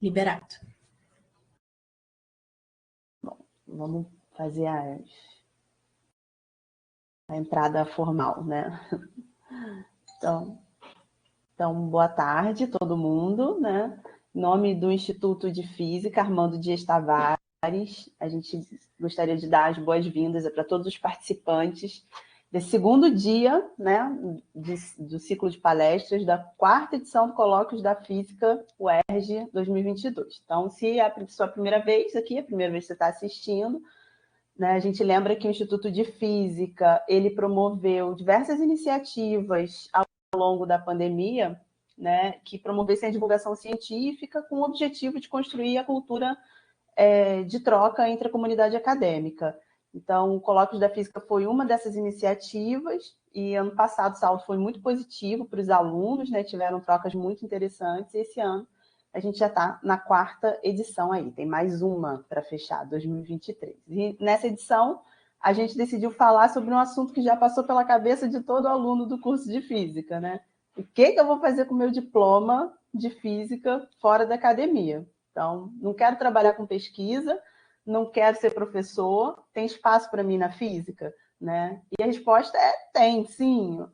Liberado. Bom, vamos fazer a entrada formal, né? Então, boa tarde todo mundo, né? Em nome do Instituto de Física, Armando Dias Tavares, a gente gostaria de dar as boas-vindas para todos os participantes desse segundo dia, né, do ciclo de palestras da 4ª edição do Colóquios da Física UERJ 2022. Então, se é a sua primeira vez aqui, a primeira vez que você está assistindo, né, a gente lembra que o Instituto de Física, ele promoveu diversas iniciativas ao longo da pandemia, né, que promovessem a divulgação científica com o objetivo de construir a cultura de troca entre a comunidade acadêmica. Então, o Colóquios da Física foi uma dessas iniciativas, e ano passado o saldo foi muito positivo para os alunos, né, tiveram trocas muito interessantes, e esse ano a gente já está na 4ª edição aí, tem mais uma para fechar, 2023. E nessa edição, a gente decidiu falar sobre um assunto que já passou pela cabeça de todo aluno do curso de Física, né? O que eu vou fazer com o meu diploma de Física fora da academia? Então, não quero trabalhar com pesquisa, não quero ser professor, tem espaço para mim na Física? Né? E a resposta é tem, sim.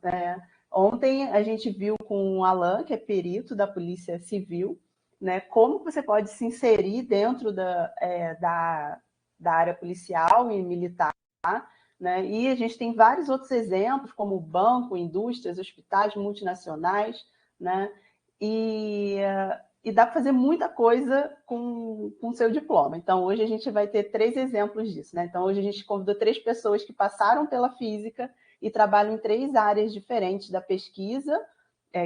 Ontem a gente viu com o Alan, que é perito da Polícia Civil, né, como você pode se inserir dentro da área policial e militar, né? E a gente tem vários outros exemplos, como banco, indústrias, hospitais multinacionais, né? E dá para fazer muita coisa com o seu diploma. Então, hoje a gente vai ter 3 exemplos disso, né? Então, hoje a gente convidou 3 pessoas que passaram pela física e trabalham em 3 áreas diferentes da pesquisa,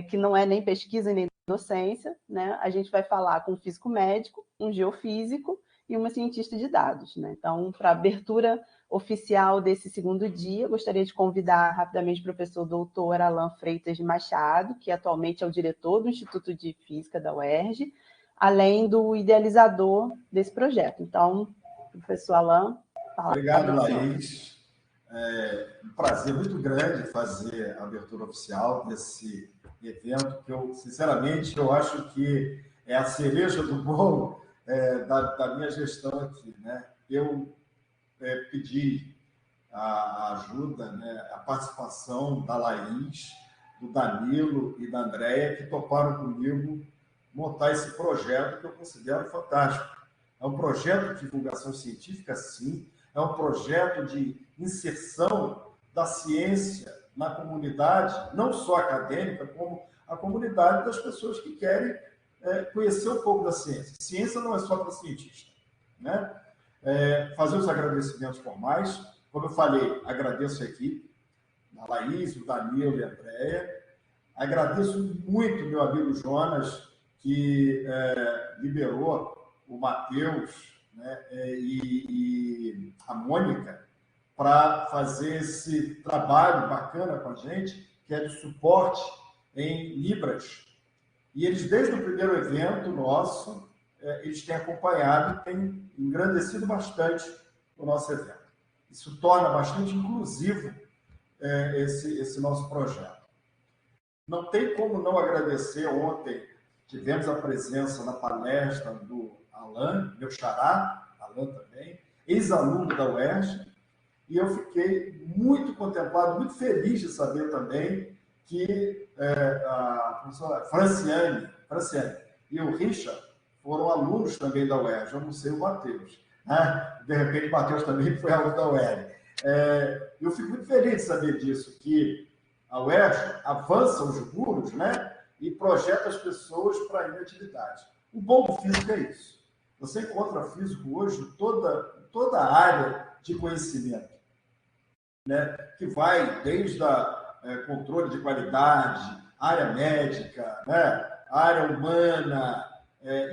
que não é nem pesquisa nem docência, né? A gente vai falar com um físico médico, um geofísico e uma cientista de dados, né? Então, para a abertura oficial desse segundo dia, gostaria de convidar rapidamente o professor doutor Alan Freitas de Machado, que atualmente é o diretor do Instituto de Física da UERJ, além do idealizador desse projeto. Então, professor Alan, fala. Obrigado, Laís. É um prazer muito grande fazer a abertura oficial desse evento, que eu, sinceramente, eu acho que é a cereja do bolo da minha gestão aqui, né? Eu pedi a ajuda, né, a participação da Laís, do Danilo e da Andréia, que toparam comigo montar esse projeto que eu considero fantástico. É um projeto de divulgação científica, sim, é um projeto de inserção da ciência na comunidade, não só acadêmica, como a comunidade das pessoas que querem conhecer um pouco da ciência. Ciência não é só para cientista, né? Fazer os agradecimentos formais. Como eu falei, agradeço a equipe, a Laís, o Danilo e a Andréia. Agradeço muito meu amigo Jonas, que liberou o Matheus, né, e a Mônica para fazer esse trabalho bacana com a gente, que é de suporte em Libras. E eles, desde o primeiro evento nosso, eles têm acompanhado e têm engrandecido bastante o nosso evento. Isso torna bastante inclusivo esse nosso projeto. Não tem como não agradecer. Ontem tivemos a presença na palestra do Alan, meu xará, Alan também, ex-aluno da UERJ, e eu fiquei muito contemplado, muito feliz de saber também que a professora Franciane e o Richard foram alunos também da UERJ, eu não sei o Matheus, né? De repente o Matheus também foi aluno da UERJ. Eu fico muito feliz de saber disso, que a UERJ avança os muros, né, e projeta as pessoas para a inatividade. O bom do físico é isso. Você encontra físico hoje em toda a área de conhecimento, né, que vai desde controle de qualidade, área médica, né, área humana,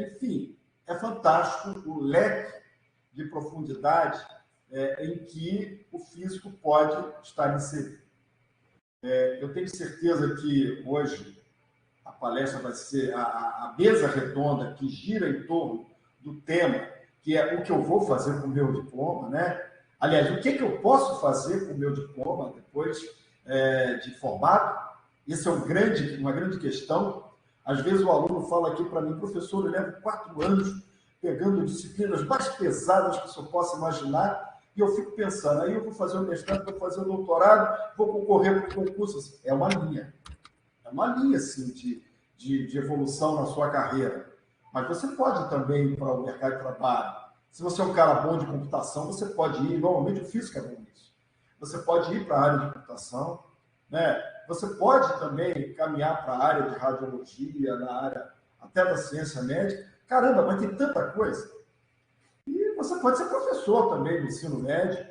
enfim, é fantástico o leque de profundidade em que o físico pode estar inserido. Eu tenho certeza que hoje a palestra vai ser a mesa redonda que gira em torno do tema, que é o que eu vou fazer com o meu diploma, né? Aliás, o que eu posso fazer com o meu diploma depois de formado? Isso é uma grande questão. Às vezes o aluno fala aqui para mim, professor, eu levo 4 anos pegando disciplinas mais pesadas que eu possa imaginar, e eu fico pensando, aí eu vou fazer o mestrado, vou fazer o doutorado, vou concorrer para o concurso. É uma linha assim, de evolução na sua carreira. Mas você pode também ir para o mercado de trabalho. Se você é um cara bom de computação, você pode ir, normalmente o físico é bom nisso. Você pode ir para a área de computação, né? Você pode também caminhar para a área de radiologia, na área até da ciência médica. Caramba, mas tem tanta coisa. E você pode ser professor também do ensino médio,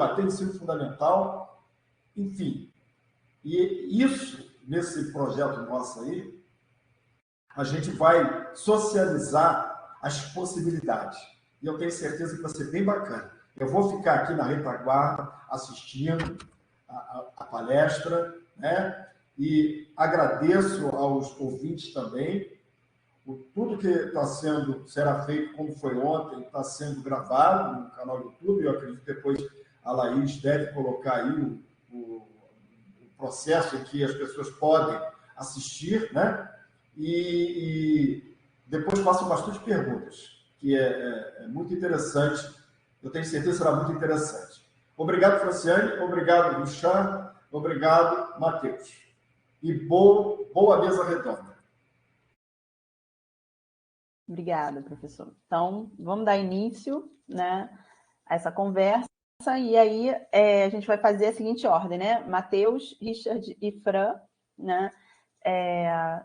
até ensino fundamental, enfim. E isso, nesse projeto nosso aí, a gente vai socializar as possibilidades. E eu tenho certeza que vai ser bem bacana. Eu vou ficar aqui na retaguarda assistindo a palestra, né? E agradeço aos ouvintes também. Tudo que será feito, como foi ontem, está sendo gravado no canal do YouTube. Eu acredito que depois a Laís deve colocar aí o processo em que as pessoas podem assistir, né? E depois façam bastante perguntas, que é muito interessante. Eu tenho certeza que será muito interessante. Obrigado, Franciane. Obrigado, Richard. Obrigado, Matheus. E boa mesa redonda. Obrigada, professor. Então, vamos dar início, né, a essa conversa, e aí a gente vai fazer a seguinte ordem, né? Matheus, Richard e Fran, né?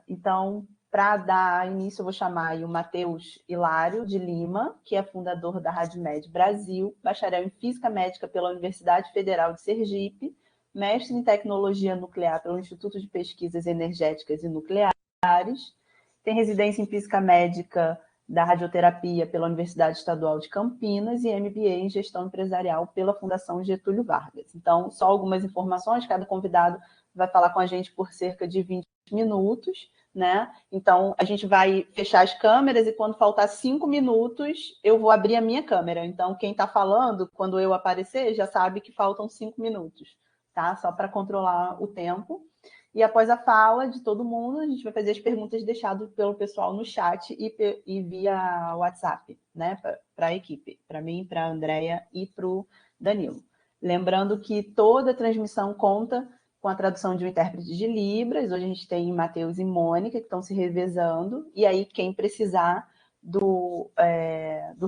Então, para dar início, eu vou chamar aí o Matheus Hilário de Lima, que é fundador da RadioMed Brasil, bacharel em Física Médica pela Universidade Federal de Sergipe, mestre em Tecnologia Nuclear pelo Instituto de Pesquisas Energéticas e Nucleares, tem residência em Física Médica da Radioterapia pela Universidade Estadual de Campinas e MBA em Gestão Empresarial pela Fundação Getúlio Vargas. Então, só algumas informações, cada convidado vai falar com a gente por cerca de 20 minutos, né? Então, a gente vai fechar as câmeras e quando faltar 5 minutos, eu vou abrir a minha câmera. Então, quem está falando, quando eu aparecer, já sabe que faltam 5 minutos, tá? Só para controlar o tempo. E após a fala de todo mundo, a gente vai fazer as perguntas deixadas pelo pessoal no chat e via WhatsApp, né, para a equipe, para mim, para a Andrea e para o Danilo. Lembrando que toda a transmissão conta com a tradução de um intérprete de Libras. Hoje a gente tem Matheus e Mônica, que estão se revezando, e aí quem precisar do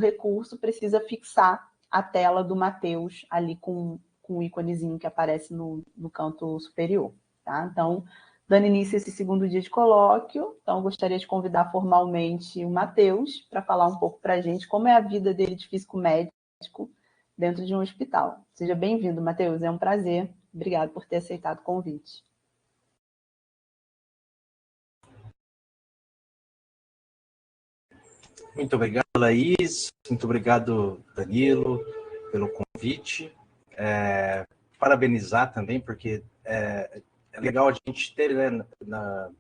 recurso precisa fixar a tela do Matheus ali com o íconezinho que aparece no canto superior. Tá? Então, dando início a esse segundo dia de colóquio, então gostaria de convidar formalmente o Matheus para falar um pouco para a gente como é a vida dele de físico médico dentro de um hospital. Seja bem-vindo, Matheus, é um prazer. Obrigado por ter aceitado o convite. Muito obrigado, Laís. Muito obrigado, Danilo, pelo convite. Parabenizar também, porque é legal a gente ter, né,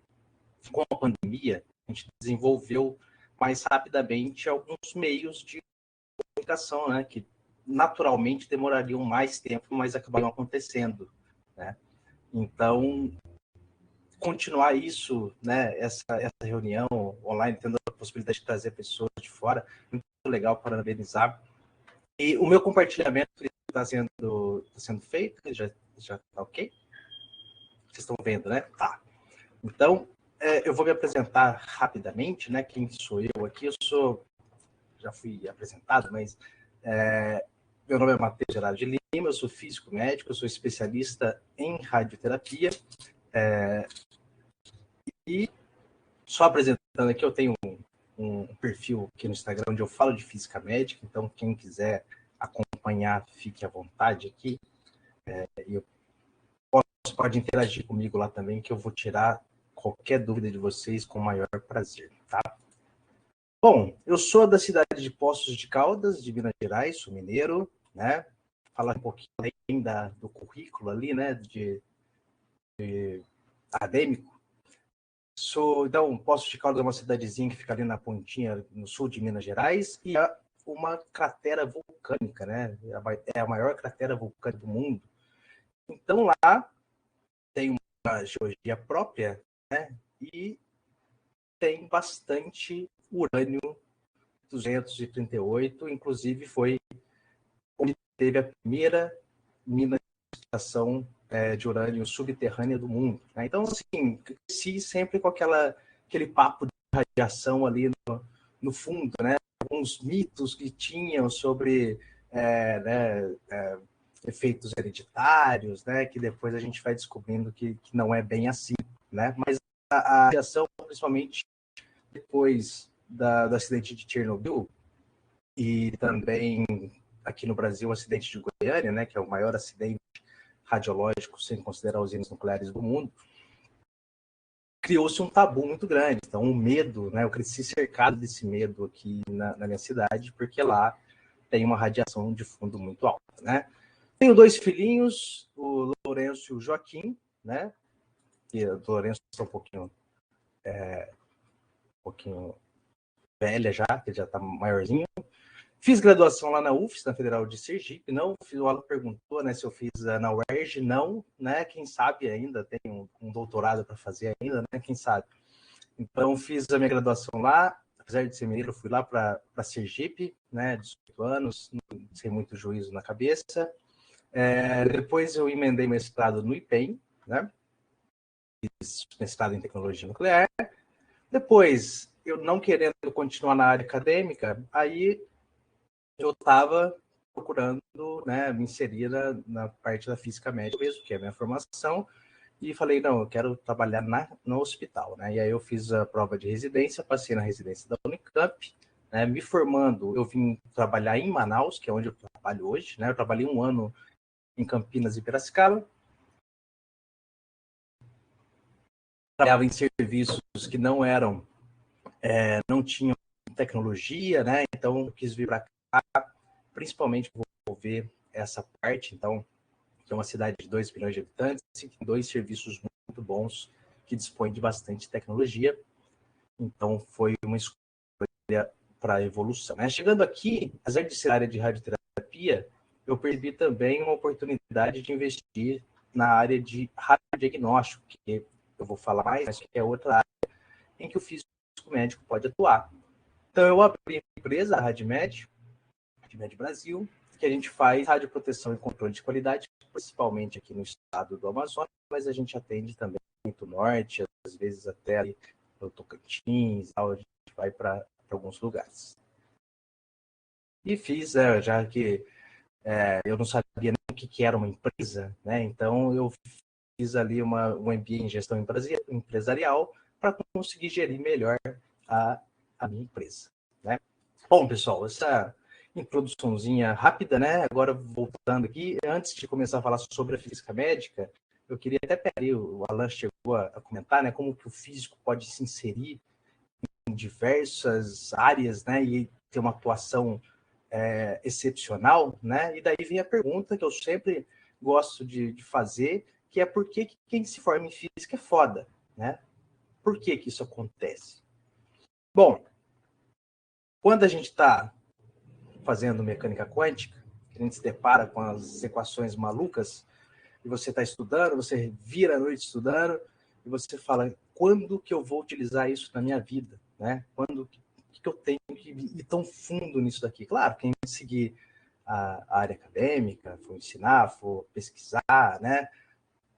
com a pandemia, a gente desenvolveu mais rapidamente alguns meios de comunicação, né, que naturalmente demorariam mais tempo, mas acabaram acontecendo, né? Então, continuar isso, né, essa reunião online, tendo a possibilidade de trazer pessoas de fora, muito legal, parabenizar. E o meu compartilhamento está sendo feito, já está ok? Vocês estão vendo, né? Tá. Então, eu vou me apresentar rapidamente, né? Quem sou eu aqui? Já fui apresentado, mas meu nome é Matheus Gerardo de Lima, eu sou físico médico, eu sou especialista em radioterapia, e só apresentando aqui, eu tenho um perfil aqui no Instagram onde eu falo de física médica, então quem quiser acompanhar, fique à vontade aqui. Pode interagir comigo lá também, que eu vou tirar qualquer dúvida de vocês com o maior prazer, tá? Bom, eu sou da cidade de Poços de Caldas, de Minas Gerais, sou mineiro, né? Falar um pouquinho além do currículo ali, né? De acadêmico. Então, Poços de Caldas é uma cidadezinha que fica ali na pontinha, no sul de Minas Gerais, e é uma cratera vulcânica, né? É a maior cratera vulcânica do mundo. Então, lá tem uma geologia própria, né? E tem bastante urânio 238, inclusive foi onde teve a primeira mina de extração de urânio subterrânea do mundo, né? Então, assim, cresci sempre com aquele papo de radiação ali no fundo, né? Alguns mitos que tinham sobre efeitos hereditários, né? Que depois a gente vai descobrindo que não é bem assim, né? Mas a radiação, principalmente depois do acidente de Chernobyl e também aqui no Brasil o acidente de Goiânia, né? Que é o maior acidente radiológico, sem considerar usinas nucleares do mundo, criou-se um tabu muito grande. Então, o medo, né? Eu cresci cercado desse medo aqui na minha cidade, porque lá tem uma radiação de fundo muito alta, né? Tenho 2 filhinhos, o Lourenço e o Joaquim, né? E o Lourenço está um pouquinho velha já, que já está maiorzinho. Fiz graduação lá na UFES, na Federal de Sergipe. Não, o aluno perguntou, né, se eu fiz na UERJ. Não, né? Quem sabe ainda, tem um doutorado para fazer ainda, né? Quem sabe. Então, fiz a minha graduação lá. Apesar de ser mineiro, fui lá para Sergipe, né? 18 anos, sem muito juízo na cabeça. Depois eu emendei mestrado no IPEM, né? Fiz mestrado em tecnologia nuclear. Depois, eu não querendo continuar na área acadêmica, aí eu estava procurando, né, me inserir na parte da física médica mesmo, que é a minha formação, e falei, não, eu quero trabalhar no hospital, né? E aí eu fiz a prova de residência, passei na residência da Unicamp, né? Me formando, eu vim trabalhar em Manaus, que é onde eu trabalho hoje, né? Eu trabalhei 1 ano em Campinas e Piracicaba, trabalhava em serviços que não tinham tecnologia, né? Então eu quis vir para cá, principalmente desenvolver essa parte. Então, que é uma cidade de 2 milhões de habitantes e tem 2 serviços muito bons que dispõem de bastante tecnologia. Então, foi uma escolha para a evolução, né? Chegando aqui, apesar de ser área de radioterapia, eu percebi também uma oportunidade de investir na área de radiodiagnóstico, que eu vou falar mais, mas que é outra área em que o físico médico pode atuar. Então, eu abri a empresa, a RadMed Brasil, que a gente faz radioproteção e controle de qualidade, principalmente aqui no estado do Amazonas, mas a gente atende também muito norte, às vezes até ali no Tocantins, a gente vai para alguns lugares. E fiz, já que eu não sabia nem o que era uma empresa, né? Então eu fiz ali um MBA em gestão empresarial para conseguir gerir melhor a minha empresa, né? Bom, pessoal, essa introduçãozinha rápida, né? Agora, voltando aqui, antes de começar a falar sobre a física médica, eu queria até pegar, o Alan chegou a comentar, né? Como que o físico pode se inserir em diversas áreas, né? E ter uma atuação excepcional, né? E daí vem a pergunta que eu sempre gosto de fazer, que é por que quem se forma em física é foda, né? Por que isso acontece? Bom, quando a gente está fazendo mecânica quântica, a gente se depara com as equações malucas, e você está estudando, você vira a noite estudando, e você fala, quando que eu vou utilizar isso na minha vida? Né? Quando que eu tenho que ir tão fundo nisso daqui? Claro, quem seguir a área acadêmica, for ensinar, for pesquisar, né?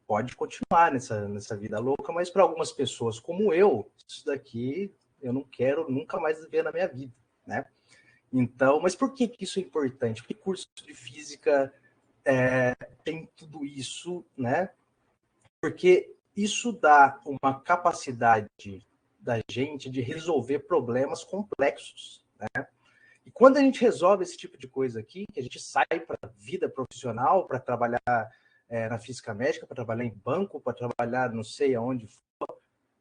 Pode continuar nessa vida louca, mas para algumas pessoas como eu, isso daqui eu não quero nunca mais ver na minha vida, né? Então, mas por que isso é importante? Porque curso de física tem tudo isso, né? Porque isso dá uma capacidade da gente de resolver problemas complexos, né? E quando a gente resolve esse tipo de coisa aqui, que a gente sai para a vida profissional, para trabalhar na física médica, para trabalhar em banco, para trabalhar não sei aonde for,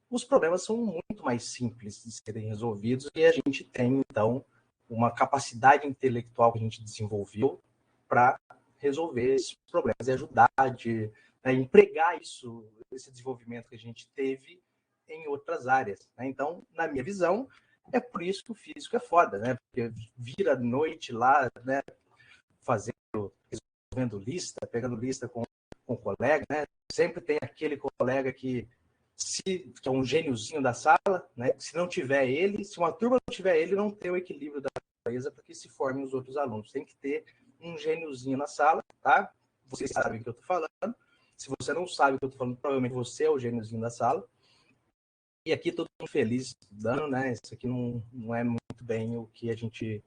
os problemas são muito mais simples de serem resolvidos e a gente tem, então, uma capacidade intelectual que a gente desenvolveu para resolver esses problemas e ajudar a empregar esse desenvolvimento que a gente teve em outras áreas, né? Então, na minha visão, é por isso que o físico é foda, né? Porque vira noite lá, né? Resolvendo lista, pegando lista com o colega, né? Sempre tem aquele colega que que é um gêniozinho da sala, né? Se não tiver ele, se uma turma não tiver ele, não tem o equilíbrio da empresa para que se formem os outros alunos. Tem que ter um gêniozinho na sala, tá? Vocês sabem o que eu estou falando. Se você não sabe o que eu estou falando, provavelmente você é o gêniozinho da sala. E aqui todo mundo feliz estudando, né? Isso aqui não é muito bem o que a gente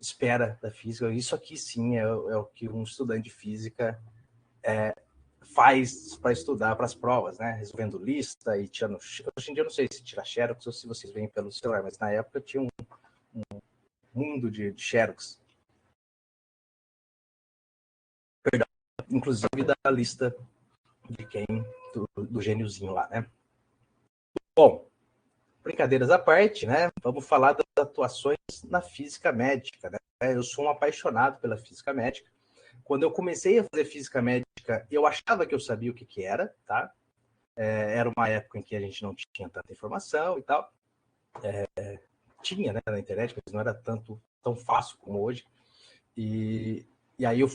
espera da física. Isso aqui sim é o que um estudante de física faz para estudar para as provas, né? Resolvendo lista e tirando. Hoje em dia eu não sei se tira xerox ou se vocês veem pelo celular, mas na época tinha um mundo de xerox. Perdão, inclusive da lista de quem, do gêniozinho lá, né? Bom, brincadeiras à parte, né? Vamos falar das atuações na física médica, né? Eu sou um apaixonado pela física médica. Quando eu comecei a fazer física médica, eu achava que eu sabia o que era, tá? Era uma época em que a gente não tinha tanta informação e tal. Tinha, né, na internet, mas não era tão fácil como hoje. E aí eu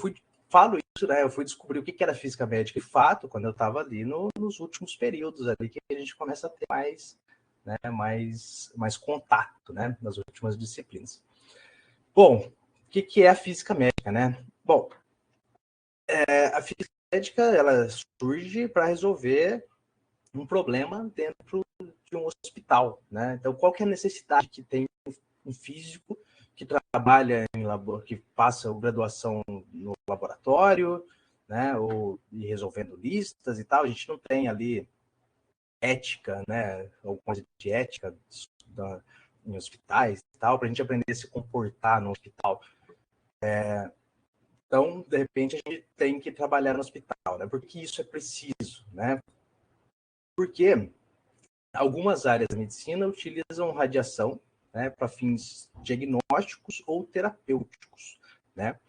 falo isso, né? Eu fui descobrir o que era física médica de fato quando eu estava ali nos últimos períodos ali que a gente começa a ter mais contato, né, nas últimas disciplinas. Bom, o que é a física médica, né? Bom, a física médica ela surge para resolver um problema dentro de um hospital, né? Então, qual que é a necessidade que tem um físico que trabalha que passa a graduação no laboratório, né? E resolvendo listas e tal. A gente não tem ali ética, né? Alguma coisa de ética em hospitais e tal, para a gente aprender a se comportar no hospital. Então, de repente, a gente tem que trabalhar no hospital, né? Porque isso é preciso, né? Porque algumas áreas da medicina utilizam radiação, né, para fins diagnósticos ou terapêuticos, né?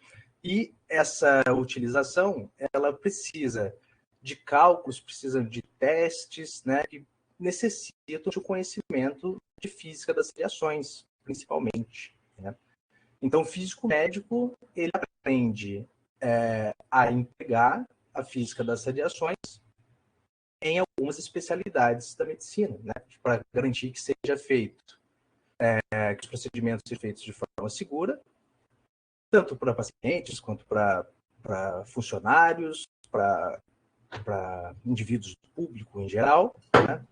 E essa utilização, ela precisa de cálculos, precisa de testes, né, que necessitam de um conhecimento de física das radiações, principalmente, né? Então, o físico médico, ele aprende a empregar a física das radiações em algumas especialidades da medicina, né, para garantir que seja feito, que os procedimentos sejam feitos de forma segura, tanto para pacientes quanto para funcionários, para indivíduos do público em geral, né,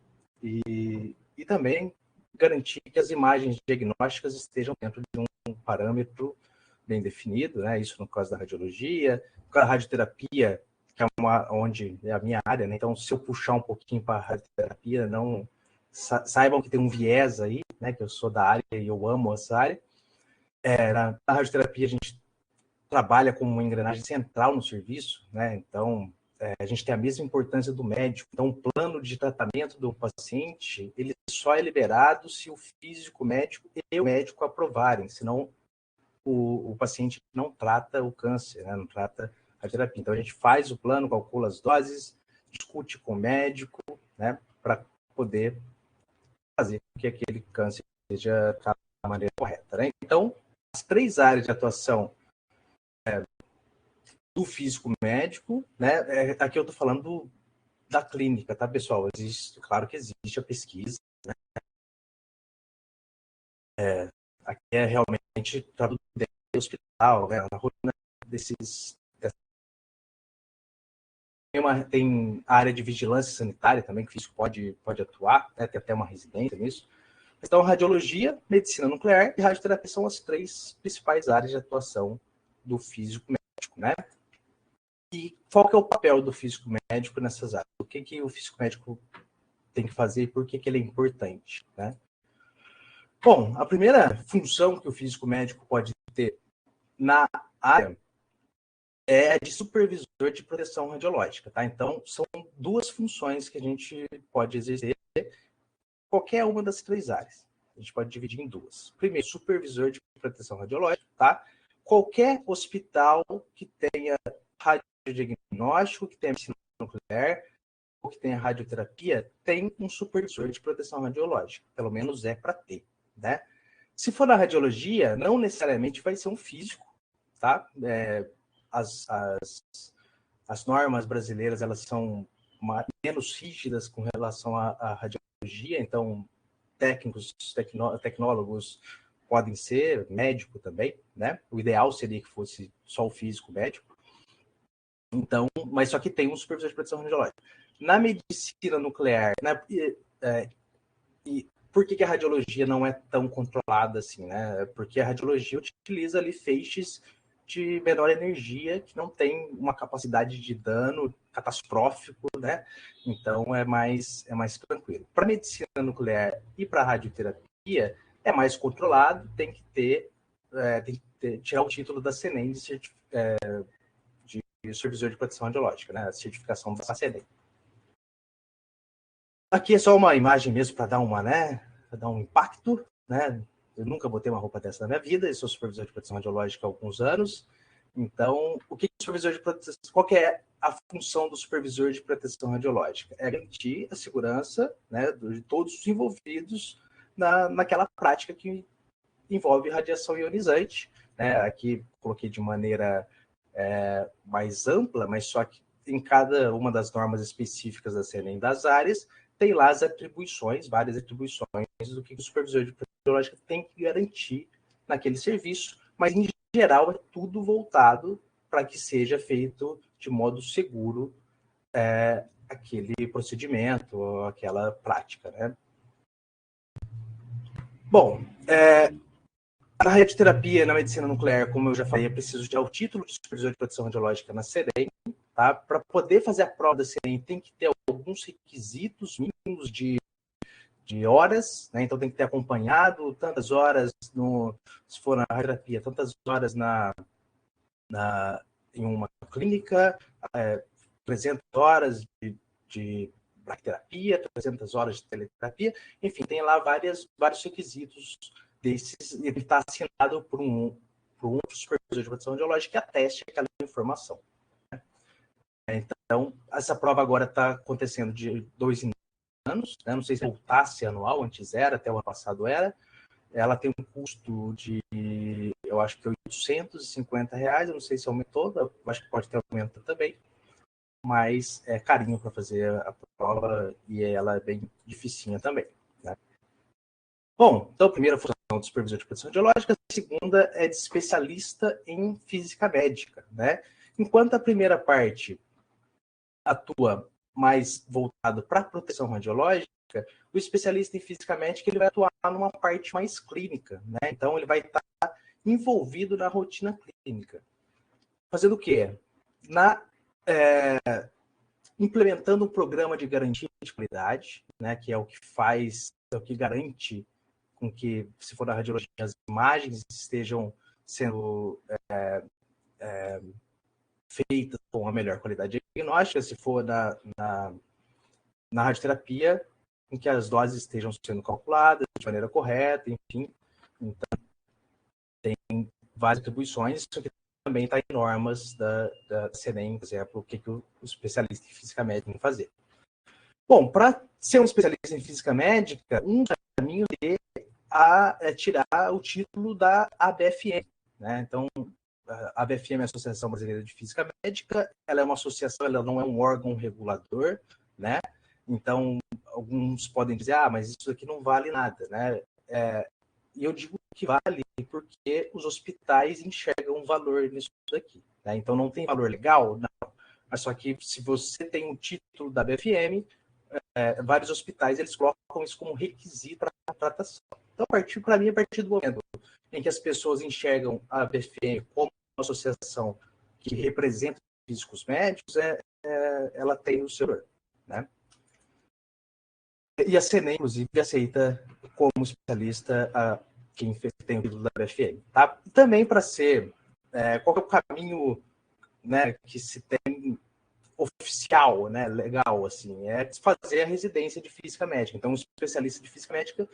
e também garantir que as imagens diagnósticas estejam dentro de um parâmetro bem definido, né, isso no caso da radiologia, no caso da radioterapia, que é onde é a minha área, né? Então, se eu puxar um pouquinho para a radioterapia, não saibam que tem um viés aí, né? Que eu sou da área e eu amo essa área. Na radioterapia, a gente trabalha como uma engrenagem central no serviço, né? Então, a gente tem a mesma importância do médico. Então, o plano de tratamento do paciente, ele só é liberado se o físico médico e o médico aprovarem, senão o paciente não trata o câncer, né? Não trata a terapia. Então, a gente faz o plano, calcula as doses, discute com o médico, né, para poder fazer com que aquele câncer seja tratado da maneira correta, né? Então, as 3 áreas de atuação do físico médico, né, aqui eu estou falando da clínica, tá, pessoal? Claro que existe a pesquisa, né? Aqui é realmente trabalho dentro do hospital, né, na rotina tem a área de vigilância sanitária também, que o físico pode atuar, né? Tem até uma residência nisso. Então, radiologia, medicina nuclear e radioterapia são as 3 principais áreas de atuação do físico médico, né? E qual que é o papel do físico médico nessas áreas? O que o físico médico tem que fazer e por que ele é importante, né? Bom, a primeira função que o físico médico pode ter na área é de supervisor de proteção radiológica, tá? Então, são 2 funções que a gente pode exercer qualquer uma das 3 áreas. A gente pode dividir em 2. Primeiro, supervisor de proteção radiológica, tá? Qualquer hospital que tenha radiodiagnóstico, que tenha medicina nuclear, ou que tenha radioterapia, tem um supervisor de proteção radiológica. Pelo menos é para ter, né? Se for na radiologia, não necessariamente vai ser um físico, tá? As normas brasileiras, elas são menos rígidas com relação à radiologia, então técnicos, tecnólogos podem ser, médico também, né? O ideal seria que fosse só o físico médico. Então, mas só que tem um supervisor de proteção radiológica. Na medicina nuclear, e por que a radiologia não é tão controlada assim, né? Porque a radiologia utiliza ali feixes de menor energia que não tem uma capacidade de dano catastrófico, né? Então é mais tranquilo. Para medicina nuclear e para radioterapia é mais controlado, tem que tirar o título da CENEM de supervisor de proteção radiológica, né? A certificação da CENEM. Aqui é só uma imagem mesmo para dar para dar um impacto, né? Eu nunca botei uma roupa dessa na minha vida, eu sou supervisor de proteção radiológica há alguns anos. Então, o que é supervisor de proteção? Qual que é a função do supervisor de proteção radiológica? É garantir a segurança, né, de todos os envolvidos naquela prática que envolve radiação ionizante, né? Aqui coloquei de maneira mais ampla, mas só que em cada uma das normas específicas da CNEM das áreas, tem lá as atribuições, várias atribuições do que o supervisor de proteção radiológica tem que garantir naquele serviço, mas em geral é tudo voltado para que seja feito de modo seguro aquele procedimento, aquela prática, né? Bom, a radioterapia na medicina nuclear, como eu já falei, é preciso ter o título de supervisor de proteção radiológica na CENEM, tá? Para poder fazer a prova da CENEM, tem que ter alguns requisitos mínimos de horas, né? Então tem que ter acompanhado tantas horas se for na radioterapia, tantas horas em uma clínica, 300 horas de braquiterapia, 300 horas de teleterapia, enfim, tem lá vários requisitos desses, e ele está assinado por um supervisor de proteção radiológica que ateste aquela informação. Então, essa prova agora está acontecendo de 2 em 2 anos, né? Não sei se voltasse anual, antes era, até o ano passado era. Ela tem um custo de, eu acho que R$850, eu não sei se aumentou, eu acho que pode ter aumentado também, mas é carinho para fazer a prova e ela é bem dificinha também, né? Bom, então a primeira função do supervisor de proteção radiológica, a segunda é de especialista em física médica, né? Enquanto a primeira parte atua mais voltado para a proteção radiológica, o especialista em física médica ele vai atuar numa parte mais clínica, né? Então ele vai estar envolvido na rotina clínica. Fazendo o quê? Implementando um programa de garantia de qualidade, né? Que é o que faz, é o que garante com que, se for na radiologia, as imagens estejam sendo feitas com a melhor qualidade diagnóstica, se for na radioterapia, em que as doses estejam sendo calculadas de maneira correta, enfim. Então, tem várias atribuições, isso aqui também está em normas da CENEM, por exemplo, o que o especialista em física médica tem que fazer. Bom, para ser um especialista em física médica, um caminho é tirar o título da ABFM, né? Então, a ABFM é a Associação Brasileira de Física Médica, ela é uma associação, ela não é um órgão regulador, né? Então, alguns podem dizer, mas isso aqui não vale nada, né? E eu digo que vale porque os hospitais enxergam um valor nisso daqui, né? Então, não tem valor legal? Não. Mas só que se você tem um título da ABFM, vários hospitais eles colocam isso como requisito para a tratação. Então, para mim, a partir do momento em que as pessoas enxergam a ABFM como uma associação que representa físicos médicos, ela tem o seu valor, né? E a CENEM, inclusive, aceita como especialista quem tem o título da ABFM. Tá? Também para ser, qual é o caminho, né, que se tem oficial, né, legal, assim, é fazer a residência de física médica. Então, o especialista de física médica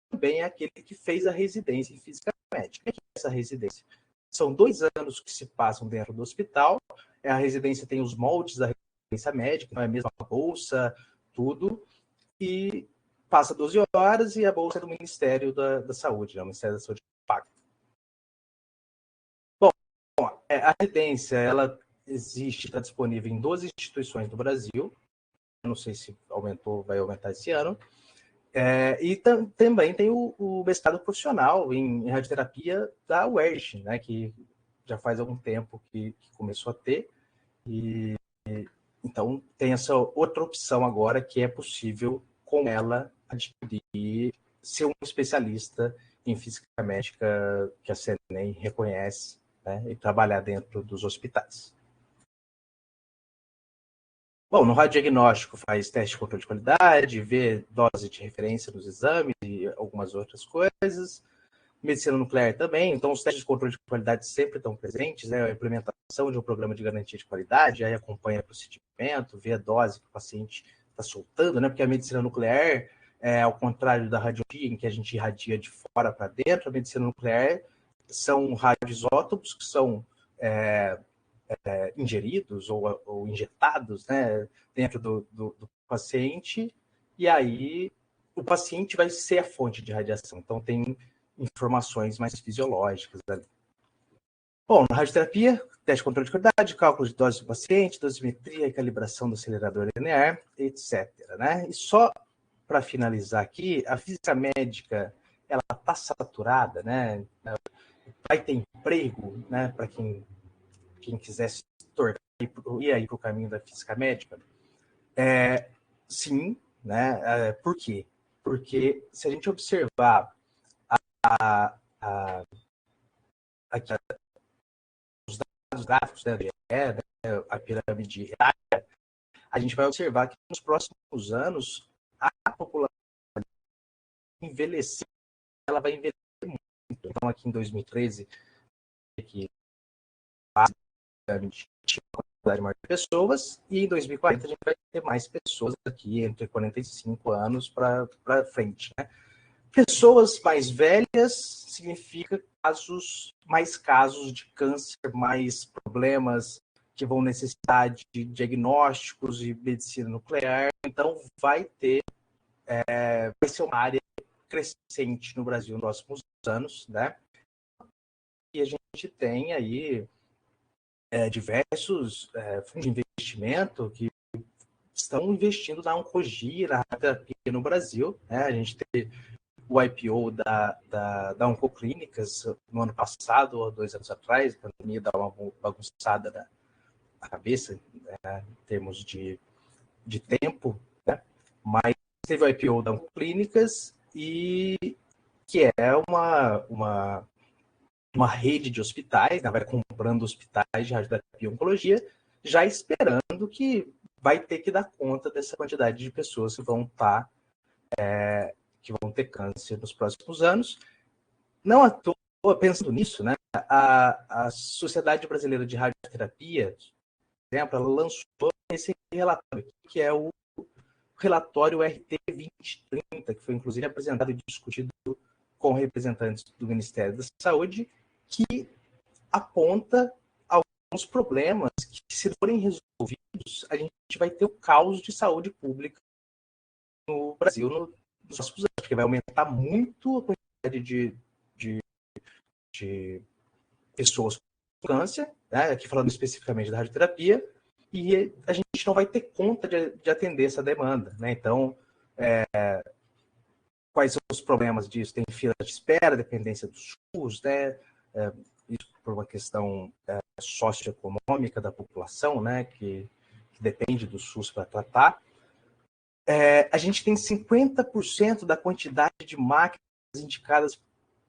também é aquele que fez a residência em física médica. O que é essa residência? São 2 anos que se passam dentro do hospital. A residência tem os moldes da residência médica, não é a mesma bolsa, tudo. E passa 12 horas e a bolsa é do Ministério da Saúde, né? O Ministério da Saúde paga. Bom, a residência, ela existe, está disponível em 12 instituições do Brasil, não sei se aumentou, vai aumentar esse ano. E também tem o mestrado profissional em radioterapia da UERJ, né, que já faz algum tempo que começou a ter. Então, tem essa outra opção agora que é possível, com ela, adquirir, ser um especialista em física médica que a CNEM reconhece, né, e trabalhar dentro dos hospitais. Bom, no radiodiagnóstico faz teste de controle de qualidade, vê dose de referência nos exames e algumas outras coisas. Medicina nuclear também, então os testes de controle de qualidade sempre estão presentes, né? A implementação de um programa de garantia de qualidade, aí acompanha o procedimento, vê a dose que o paciente está soltando, né? Porque a medicina nuclear, ao contrário da radiologia, em que a gente irradia de fora para dentro, a medicina nuclear são radioisótopos que são ingeridos ou injetados, né, dentro do paciente, e aí o paciente vai ser a fonte de radiação. Então, tem informações mais fisiológicas ali. Bom, na radioterapia, teste de controle de qualidade, cálculo de dose do paciente, dosimetria e calibração do acelerador linear, etc. Né? E só para finalizar aqui, a física médica, ela está saturada, né? Vai ter emprego, né, para quem quiser se tornar e aí para o caminho da física médica? Sim, né? Por quê? Porque se a gente observar os gráficos, né, a pirâmide, a gente vai observar que nos próximos anos a população envelhecer, ela vai envelhecer muito. Então, aqui em 2013, que tinha uma quantidade maior de pessoas, e em 2040 a gente vai ter mais pessoas aqui, entre 45 anos para frente, né? Pessoas mais velhas significa mais casos de câncer, mais problemas que vão necessitar de diagnósticos e medicina nuclear. Então, vai ser uma área crescente no Brasil nos próximos anos, né? E a gente tem aí diversos fundos de investimento que estão investindo na oncologia, na radioterapia no Brasil, né? A gente teve o IPO da Oncoclínicas no ano passado, ou 2 anos atrás, a pandemia dá uma bagunçada na cabeça, né, em termos de tempo, né? Mas teve o IPO da Oncoclínicas, e que é uma rede de hospitais, né, vai comprando hospitais de radioterapia e oncologia, já esperando que vai ter que dar conta dessa quantidade de pessoas que vão ter câncer nos próximos anos. Não à toa, pensando nisso, né, a Sociedade Brasileira de Radioterapia, por exemplo, ela lançou esse relatório, que é o relatório RT 2030, que foi inclusive apresentado e discutido com representantes do Ministério da Saúde, que aponta alguns problemas que, se forem resolvidos, a gente vai ter o caos de saúde pública no Brasil nos próximos anos, porque vai aumentar muito a quantidade de pessoas com câncer, né? Aqui falando especificamente da radioterapia, e a gente não vai ter conta de atender essa demanda, né? Então, quais são os problemas disso? Tem fila de espera, dependência do SUS, né? Isso por uma questão socioeconômica da população, né? Que depende do SUS para tratar. A gente tem 50% da quantidade de máquinas indicadas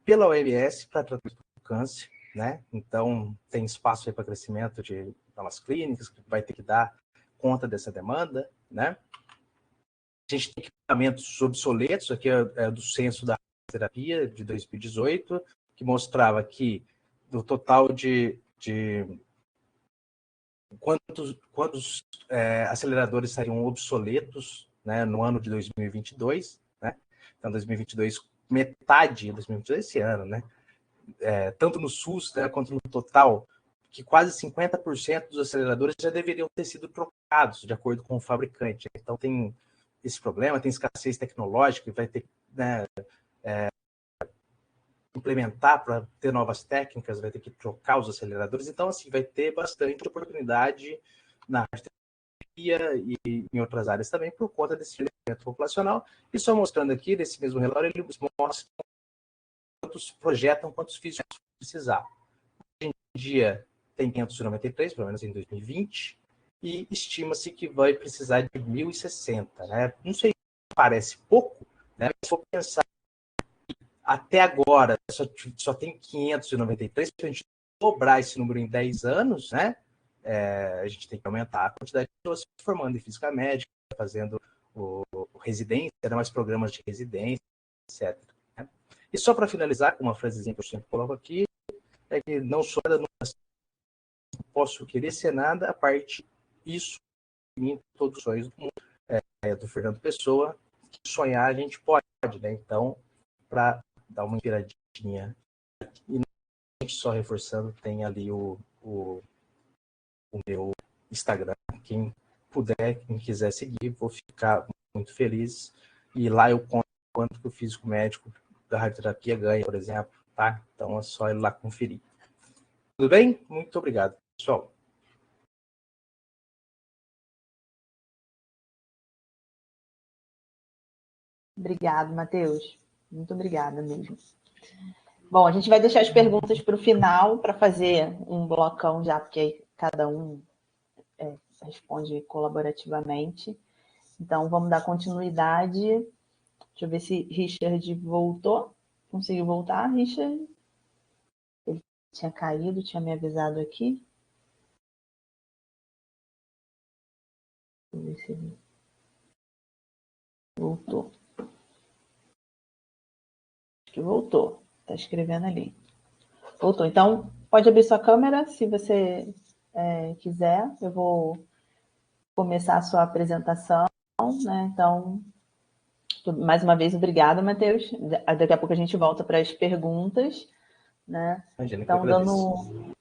pela OMS para tratamento do câncer, né? Então, tem espaço para crescimento de novas clínicas, que vai ter que dar conta dessa demanda, né? A gente tem equipamentos obsoletos, aqui é do censo da terapia de 2018, que mostrava que do total de quantos aceleradores estariam obsoletos, né, no ano de 2022, né? Então, 2022, metade de 2022, esse ano, né? Tanto no SUS, né, quanto no total, que quase 50% dos aceleradores já deveriam ter sido trocados, de acordo com o fabricante. Então, tem esse problema, tem escassez tecnológica, vai ter que, né, implementar para ter novas técnicas, vai ter que trocar os aceleradores. Então, assim, vai ter bastante oportunidade na e em outras áreas também, por conta desse envelhecimento populacional. E só mostrando aqui, nesse mesmo relatório, ele mostra quantos projetam, quantos físicos precisar. Hoje em dia tem 593, pelo menos em 2020, e estima-se que vai precisar de 1.060, né? Não sei se parece pouco, né? Mas se for pensar até agora só tem 593, se a gente dobrar esse número em 10 anos, né? A gente tem que aumentar a quantidade de pessoas se formando em física médica, fazendo o residência, mais programas de residência, etc. Né? E só para finalizar, com uma frasezinha que eu sempre coloco aqui, é que não sou nada, não posso querer ser nada, a parte isso, em todos os sonhos do mundo, do Fernando Pessoa, que sonhar a gente pode, né? Então, para dar uma inspiradinha, e só reforçando, tem ali o meu Instagram. Quem puder, quem quiser seguir, vou ficar muito feliz. E lá eu conto quanto que o físico médico da radioterapia ganha, por exemplo, tá? Então é só ir lá conferir. Tudo bem? Muito obrigado, pessoal. Obrigado, Matheus. Muito obrigada mesmo. Bom, a gente vai deixar as perguntas para o final, para fazer um blocão já, porque aí cada um responde colaborativamente. Então, vamos dar continuidade. Deixa eu ver se Richard voltou. Conseguiu voltar, Richard? Ele tinha caído, tinha me avisado aqui. Deixa eu ver se ele voltou. Acho que voltou. Está escrevendo ali. Voltou. Então, pode abrir sua câmera se você quiser. Eu vou começar a sua apresentação, né? Então, mais uma vez, obrigada, Matheus. Daqui a pouco a gente volta para as perguntas, né? Imagina, então,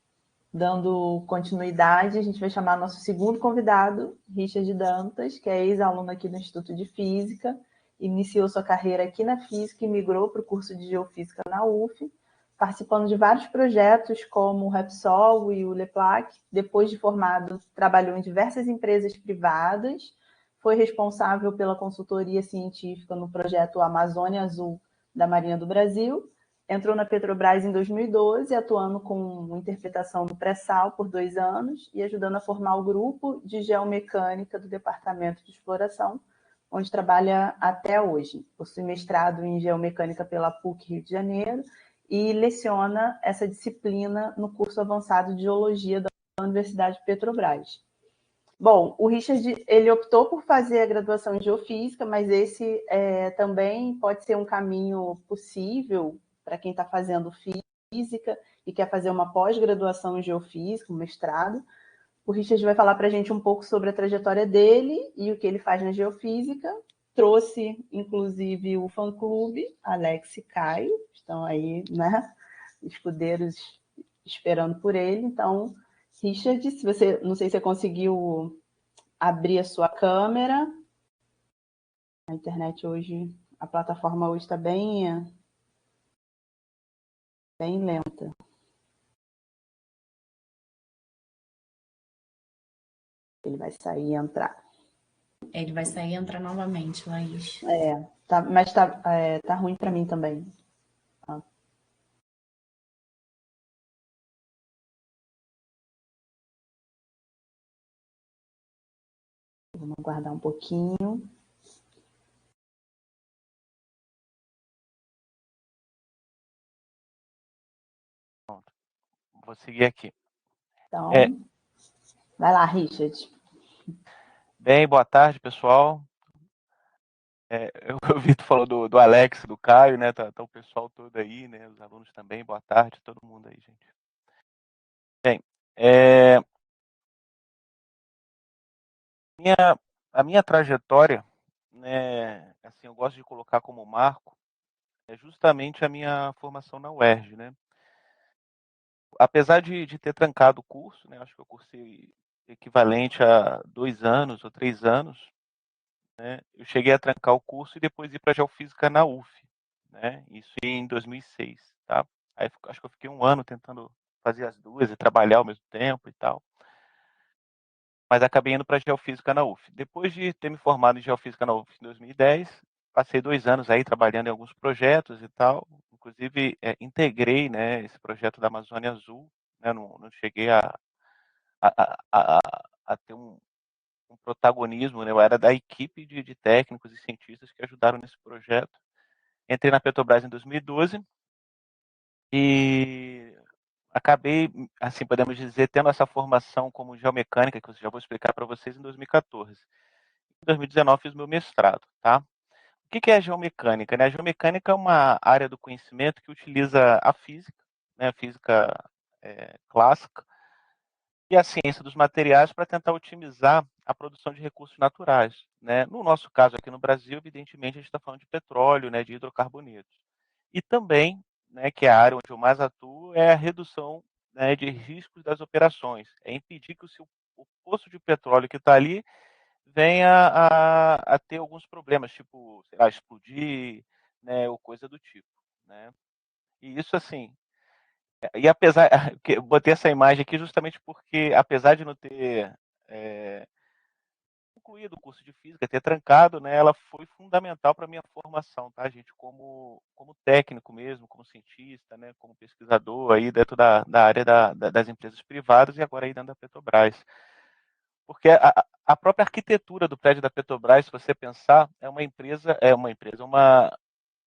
dando continuidade, a gente vai chamar nosso segundo convidado, Richard Dantas, que é ex-aluno aqui do Instituto de Física, iniciou sua carreira aqui na Física e migrou para o curso de Geofísica na UF, participando de vários projetos como o Repsol e o LEPLAC. Depois de formado, trabalhou em diversas empresas privadas, foi responsável pela consultoria científica no projeto Amazônia Azul da Marinha do Brasil. Entrou na Petrobras em 2012, atuando com interpretação do pré-sal por 2 anos e ajudando a formar o grupo de geomecânica do Departamento de Exploração, onde trabalha até hoje. Possui mestrado em geomecânica pela PUC Rio de Janeiro e leciona essa disciplina no curso avançado de Geologia da Universidade Petrobras. Bom, o Richard, ele optou por fazer a graduação em Geofísica, mas esse também pode ser um caminho possível para quem está fazendo Física e quer fazer uma pós-graduação em Geofísica, um mestrado. O Richard vai falar para a gente um pouco sobre a trajetória dele e o que ele faz na Geofísica. Trouxe, inclusive, o fã-clube, Alex e Caio, estão aí, né, escudeiros esperando por ele. Então, Richard, se você, não sei se você conseguiu abrir a sua câmera. A internet hoje, a plataforma hoje está bem lenta. Ele vai sair e entrar. Ele vai sair e entrar novamente, Laís. Mas tá ruim para mim também. Vamos aguardar um pouquinho. Vou seguir aqui. Então, vai lá, Richard. Bem, boa tarde, pessoal. Eu ouvi tu falou do Alex, do Caio, né? Tá o pessoal todo aí, né? Os alunos também. Boa tarde, todo mundo aí, gente. Bem, a minha trajetória, né? Assim, eu gosto de colocar como marco justamente a minha formação na UERJ, né? Apesar de ter trancado o curso, né? Acho que eu cursei equivalente a 2 anos ou 3 anos, né? Eu cheguei a trancar o curso e depois ir para a Geofísica na UF, né? Isso em 2006, tá? Aí acho que eu fiquei 1 ano tentando fazer as duas e trabalhar ao mesmo tempo e tal. mas acabei indo para geofísica na UF. Depois de ter me formado em geofísica na UF em 2010, passei 2 anos aí trabalhando em alguns projetos e tal. Inclusive, integrei, né, esse projeto da Amazônia Azul. Né, não cheguei a, a, a ter um protagonismo, né, eu era da equipe de técnicos e cientistas que ajudaram nesse projeto. Entrei na Petrobras em 2012 e acabei, assim, podemos dizer, tendo essa formação como geomecânica, que eu já vou explicar para vocês, em 2014. Em 2019 fiz meu mestrado, tá? O que é a geomecânica? Né? A geomecânica é uma área do conhecimento que utiliza a física, né? A física clássica, e a ciência dos materiais para tentar otimizar a produção de recursos naturais. Né? No nosso caso aqui no Brasil, evidentemente, a gente está falando de petróleo, né, de hidrocarbonetos. E também, né, que é a área onde eu mais atuo, é a redução, né, de riscos das operações. É impedir que o poço de petróleo que está ali venha a ter alguns problemas, tipo, sei lá, explodir, né, ou coisa do tipo. Né? E isso, assim, e apesar, que eu botei essa imagem aqui justamente porque, apesar de não ter concluído o curso de física, ter trancado, né, ela foi fundamental para a minha formação, tá, gente? Como técnico mesmo, como cientista, né, como pesquisador aí dentro da área das empresas privadas e agora aí dentro da Petrobras. Porque a própria arquitetura do prédio da Petrobras, se você pensar, uma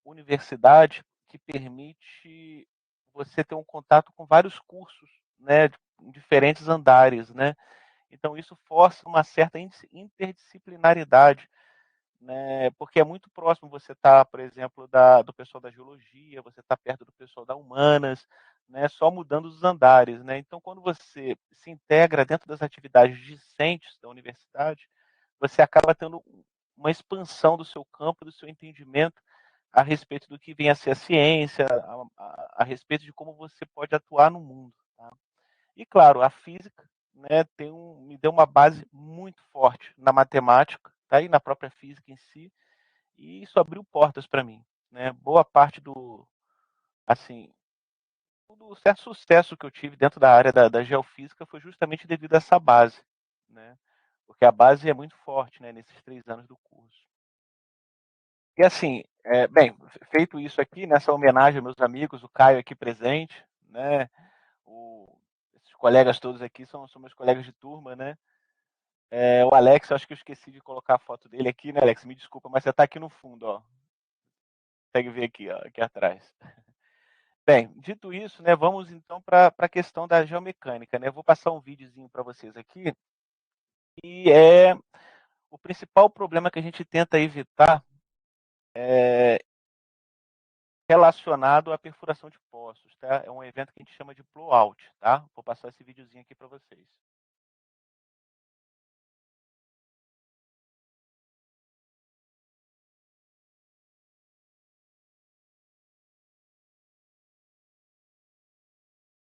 universidade que permite você ter um contato com vários cursos, né, em diferentes andares, né? Então isso força uma certa interdisciplinaridade, né? Porque é muito próximo você tá, por exemplo, do pessoal da geologia, você está perto do pessoal da humanas, né? Só mudando os andares, né? Então quando você se integra dentro das atividades discentes da universidade, você acaba tendo uma expansão do seu campo, do seu entendimento a respeito do que vem a ser a ciência, a respeito de como você pode atuar no mundo. Tá? E claro, a física, né, me deu uma base muito forte na matemática, tá? E na própria física em si, e isso abriu portas para mim. Né? Boa parte assim, do certo sucesso que eu tive dentro da área da geofísica foi justamente devido a essa base. Né? Porque a base é muito forte, né, nesses 3 anos do curso. E assim, bem, feito isso aqui, nessa homenagem aos meus amigos, o Caio aqui presente, né? Esses colegas todos aqui são meus colegas de turma, né? O Alex, eu acho que eu esqueci de colocar a foto dele aqui, né, Alex? Me desculpa, mas você está aqui no fundo, ó. Consegue ver aqui, ó, aqui atrás. Bem, dito isso, né, vamos então para a questão da geomecânica, né? Eu vou passar um videozinho para vocês aqui, e é o principal problema que a gente tenta evitar relacionado à perfuração de poços, tá? É um evento que a gente chama de blowout, tá? Vou passar esse videozinho aqui para vocês.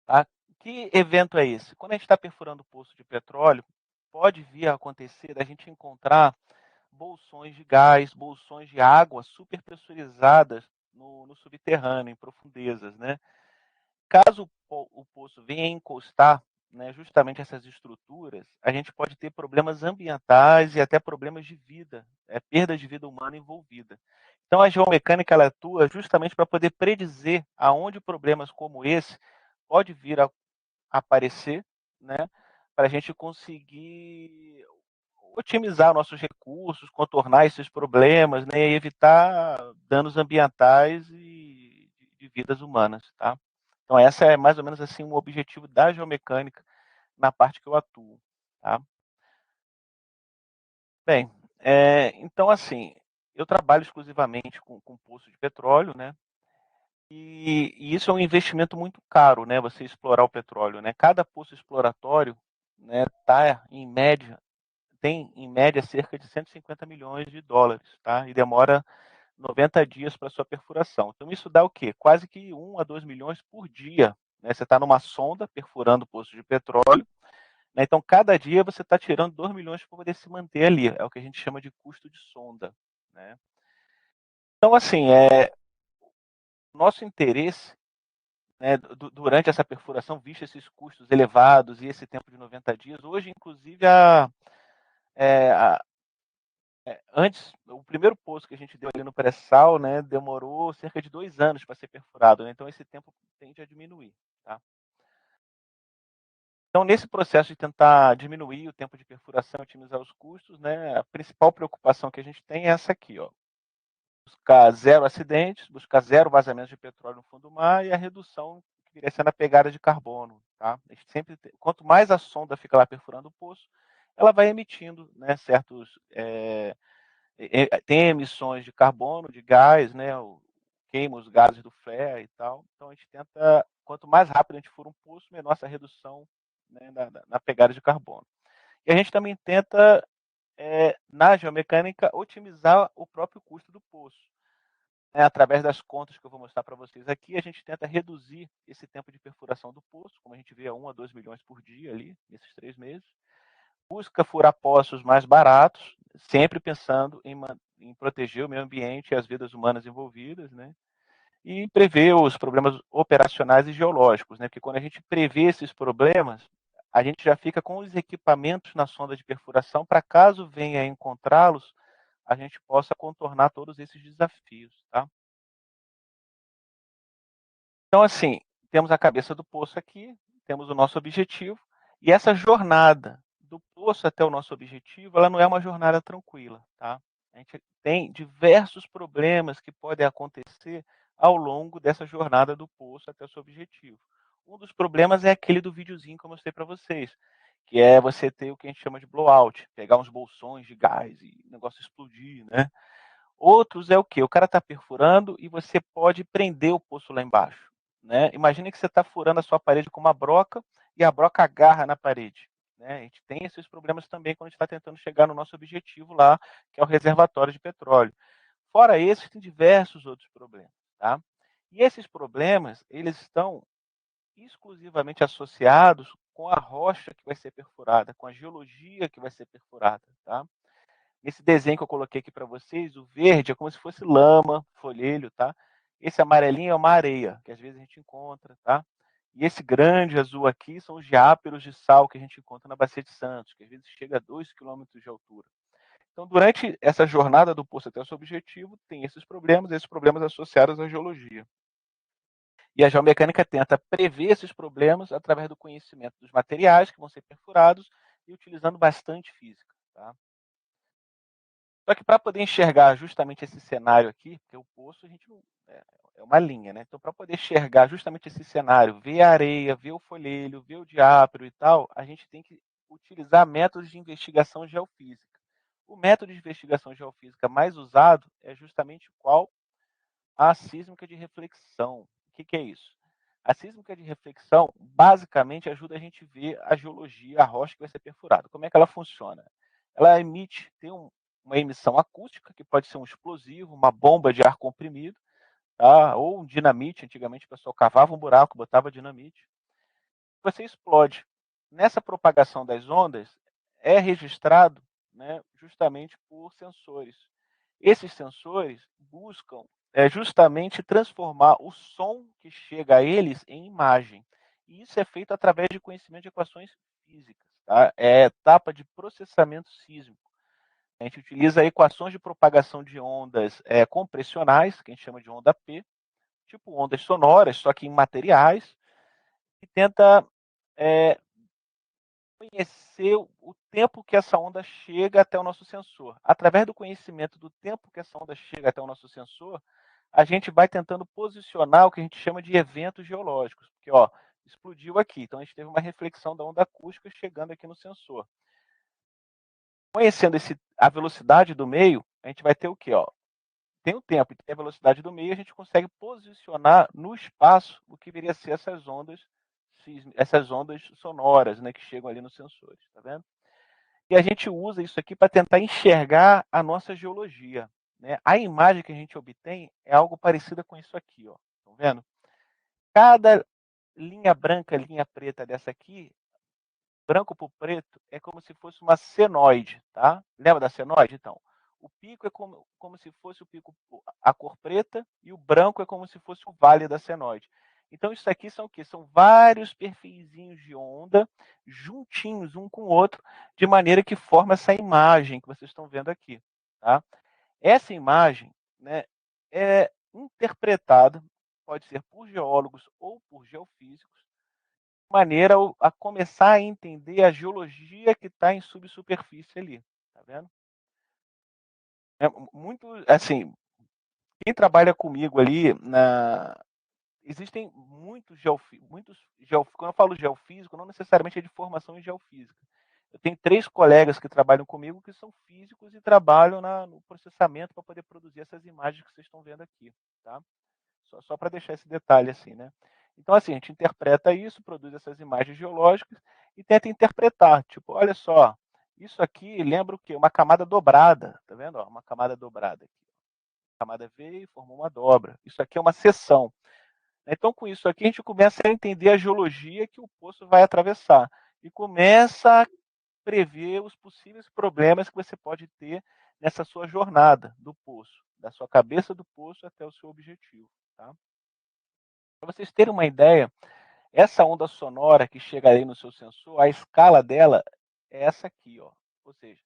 Tá? Que evento é esse? Quando a gente está perfurando poço de petróleo, pode vir a acontecer da gente encontrar bolsões de gás, bolsões de água superpressurizadas no subterrâneo, em profundezas, né? Caso o poço venha a encostar, né, justamente essas estruturas, a gente pode ter problemas ambientais e até problemas de vida, perda de vida humana envolvida. Então a geomecânica ela atua justamente para poder predizer aonde problemas como esse pode vir a aparecer, né, para a gente conseguir otimizar nossos recursos, contornar esses problemas, né, e evitar danos ambientais e de vidas humanas, tá? Então essa é mais ou menos assim um objetivo da geomecânica na parte que eu atuo, tá? Bem, então assim, eu trabalho exclusivamente com poço de petróleo, né? E isso é um investimento muito caro, né? Você explorar o petróleo, né? Cada poço exploratório, né, tem em média cerca de 150 milhões de dólares, tá? E demora 90 dias para sua perfuração. Então isso dá o quê? Quase que 1 a 2 milhões por dia. Né? Você está numa sonda perfurando poços de petróleo, né? Então cada dia você está tirando 2 milhões para poder se manter ali. É o que a gente chama de custo de sonda. Né? Então assim, nosso interesse né, durante essa perfuração, visto esses custos elevados e esse tempo de 90 dias. Hoje, inclusive, antes, o primeiro poço que a gente deu ali no pré-sal, né, demorou cerca de 2 anos para ser perfurado, né? Então esse tempo tende a diminuir, tá? Então, nesse processo de tentar diminuir o tempo de perfuração e otimizar os custos, né, a principal preocupação que a gente tem é essa aqui, ó. Buscar zero acidentes, buscar zero vazamentos de petróleo no fundo do mar e a redução que viria sendo a pegada de carbono, tá? A gente sempre quanto mais a sonda fica lá perfurando o poço, ela vai emitindo, né, certos tem emissões de carbono, de gás, né? Queima os gases do flare e tal. Então a gente tenta, quanto mais rápido a gente for um poço, menor essa redução, né, na pegada de carbono. E a gente também tenta, na geomecânica, otimizar o próprio custo do poço. Através das contas que eu vou mostrar para vocês aqui, a gente tenta reduzir esse tempo de perfuração do poço, como a gente vê, a 1 a 2 milhões por dia ali, nesses 3 meses. Busca furar poços mais baratos, sempre pensando em proteger o meio ambiente e as vidas humanas envolvidas, né? E prever os problemas operacionais e geológicos, né? Porque quando a gente prevê esses problemas, a gente já fica com os equipamentos na sonda de perfuração para caso venha a encontrá-los, a gente possa contornar todos esses desafios, tá? Então, assim, temos a cabeça do poço aqui, temos o nosso objetivo, e essa jornada do poço até o nosso objetivo, ela não é uma jornada tranquila, tá? A gente tem diversos problemas que podem acontecer ao longo dessa jornada do poço até o seu objetivo. Um dos problemas é aquele do videozinho que eu mostrei para vocês, que é você ter o que a gente chama de blowout, pegar uns bolsões de gás e o negócio explodir, né? Outros é o quê? O cara está perfurando e você pode prender o poço lá embaixo, né? Imagine que você está furando a sua parede com uma broca e a broca agarra na parede, né? A gente tem esses problemas também quando a gente está tentando chegar no nosso objetivo lá, que é o reservatório de petróleo. Fora esses, tem diversos outros problemas, tá? E esses problemas, eles estão exclusivamente associados com a rocha que vai ser perfurada, com a geologia que vai ser perfurada, tá? Esse desenho que eu coloquei aqui para vocês, o verde é como se fosse lama, folhelho, tá? Esse amarelinho é uma areia, que às vezes a gente encontra, tá? E esse grande azul aqui são os diáperos de sal que a gente encontra na Bacia de Santos, que às vezes chega a 2 quilômetros de altura. Então, durante essa jornada do poço até o seu objetivo, tem esses problemas associados à geologia. E a geomecânica tenta prever esses problemas através do conhecimento dos materiais que vão ser perfurados e utilizando bastante física, tá? Só que para poder enxergar justamente esse cenário aqui, porque o poço a gente não, é uma linha, né? Então, para poder enxergar justamente esse cenário, ver a areia, ver o folhelho, ver o diápero e tal, a gente tem que utilizar métodos de investigação geofísica. O método de investigação geofísica mais usado é justamente qual? A sísmica de reflexão. O que é isso? A sísmica de reflexão, basicamente, ajuda a gente a ver a geologia, a rocha que vai ser perfurada. Como é que ela funciona? Ela tem uma emissão acústica, que pode ser um explosivo, uma bomba de ar comprimido, tá? Ou um dinamite. Antigamente o pessoal cavava um buraco, botava dinamite. Você explode. Nessa propagação das ondas, é registrado, né, justamente por sensores. Esses sensores buscam justamente transformar o som que chega a eles em imagem. E isso é feito através de conhecimento de equações físicas. Tá? É a etapa de processamento sísmico. A gente utiliza equações de propagação de ondas compressionais, que a gente chama de onda P, tipo ondas sonoras, só que em materiais, e tenta conhecer o tempo que essa onda chega até o nosso sensor. Através do conhecimento do tempo que essa onda chega até o nosso sensor, a gente vai tentando posicionar o que a gente chama de eventos geológicos. Porque, ó, explodiu aqui, então a gente teve uma reflexão da onda acústica chegando aqui no sensor. Conhecendo a velocidade do meio, a gente vai ter o quê? Ó? Tem o tempo e tem a velocidade do meio, a gente consegue posicionar no espaço o que viria a ser essas ondas sonoras, né, que chegam ali nos sensores, tá vendo? E a gente usa isso aqui para tentar enxergar a nossa geologia, né? A imagem que a gente obtém é algo parecida com isso aqui, ó. Estão vendo? Cada linha branca, linha preta dessa aqui, branco para o preto, é como se fosse uma senoide, tá? Lembra da senoide? Então, o pico é como se fosse o pico, a cor preta, e o branco é como se fosse o vale da senoide. Então, isso aqui são o quê? São vários perfilzinhos de onda juntinhos um com o outro, de maneira que forma essa imagem que vocês estão vendo aqui. Tá? Essa imagem, né, é interpretada, pode ser por geólogos ou por geofísicos, de maneira a começar a entender a geologia que está em subsuperfície ali. Tá vendo? É muito, assim, quem trabalha comigo ali existem quando eu falo geofísico, não necessariamente é de formação em geofísica. Eu tenho 3 colegas que trabalham comigo que são físicos e trabalham no processamento para poder produzir essas imagens que vocês estão vendo aqui, tá? Só para deixar esse detalhe assim, né? Então, assim, a gente interpreta isso, produz essas imagens geológicas e tenta interpretar. Tipo, olha só, isso aqui lembra o quê? Uma camada dobrada, tá vendo? Ó, uma camada dobrada aqui. A camada veio e formou uma dobra. Isso aqui é uma seção. Então, com isso aqui, a gente começa a entender a geologia que o poço vai atravessar e começa a prever os possíveis problemas que você pode ter nessa sua jornada do poço, da sua cabeça do poço até o seu objetivo. Tá? Para vocês terem uma ideia, essa onda sonora que chega aí no seu sensor, a escala dela é essa aqui. Ó. Ou seja,